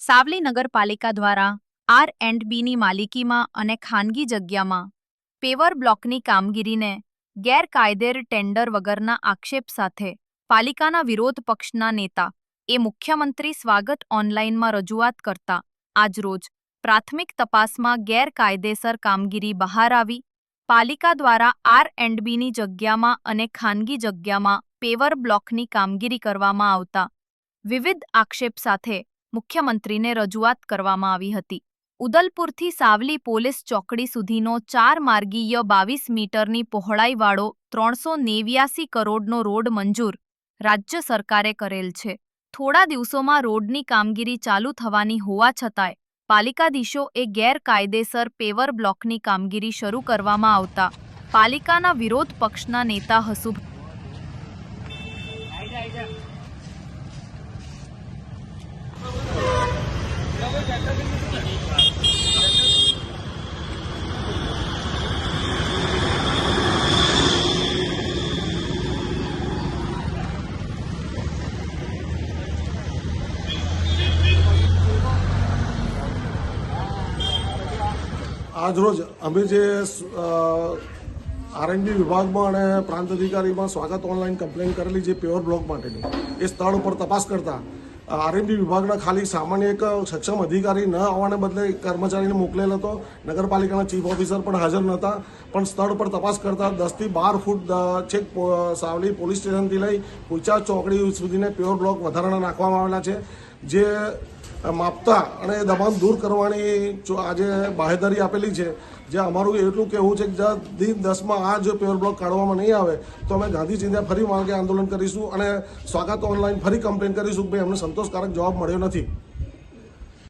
સાવલી નગરપાલિકા દ્વારા R&Bની માલિકીમાં અને ખાનગી જગ્યામાં પેવર બ્લોકની કામગીરીને ગેરકાયદેર ટેન્ડર વગરના આક્ષેપ સાથે પાલિકાના વિરોધ પક્ષના નેતા એ મુખ્યમંત્રી સ્વાગત ઓનલાઈનમાં રજૂઆત કરતા આજરોજ પ્રાથમિક તપાસમાં ગેરકાયદેસર કામગીરી બહાર આવી પાલિકા દ્વારા R&Bની જગ્યામાં અને ખાનગી જગ્યામાં પેવર બ્લોકની કામગીરી કરવામાં આવતા વિવિધ આક્ષેપ સાથે મુખ્યમંત્રીને રજૂઆત કરવામાં આવી હતી. ઉદલપુરથી સાવલી પોલીસ ચોકડી સુધીનો 4 માર્ગીય 22 મીટરની પહોળાઈવાળો 389 કરોડનો રોડ મંજૂર રાજ્ય સરકારે કરેલ છે. થોડા દિવસોમાં રોડની કામગીરી ચાલુ થવાની હોવા છતાંય પાલિકાધીશો એ ગેરકાયદેસર પેવર બ્લોકની કામગીરી શરૂ કરવામાં આવતા પાલિકાના વિરોધ પક્ષના નેતા હસુભાઈ આજરોજ અમે જે R&B વિભાગમાં અને પ્રાંત અધિકારીમાં સ્વાગત ઓનલાઈન કમ્પ્લેન કરેલી જે પેવર બ્લોક માટેની એ સ્થળ ઉપર તપાસ કરતા R&B વિભાગના ખાલી સામાન્ય એક સક્ષમ અધિકારી ન આવવાને બદલે કર્મચારીને મોકલેલ હતો. નગરપાલિકાના ચીફ ઓફિસર પણ હાજર નહોતા. પણ સ્થળ પર તપાસ કરતા 10 થી 12 ફૂટ છેક સાવલી પોલીસ સ્ટેશનથી લઈ પૂંચા ચોકડી સુધીને પેવર બ્લોક વધારાના નાખવામાં આવેલા છે. જે માપતા અને દબાણ દૂર કરવાની આજે બાહેધરી આપેલી છે. જે અમારું એટલું કહેવું છે કે દિન 10માં આ જો પેવર બ્લોક કાઢવામાં નહીં આવે તો અમે ગાંધી ચિંધ્યા ફરી માર્ગે આંદોલન કરીશું અને સ્વાગત ઓનલાઈન ફરી કમ્પ્લેન કરીશું કે ભાઈ અમને સંતોષકારક જવાબ મળ્યો નથી.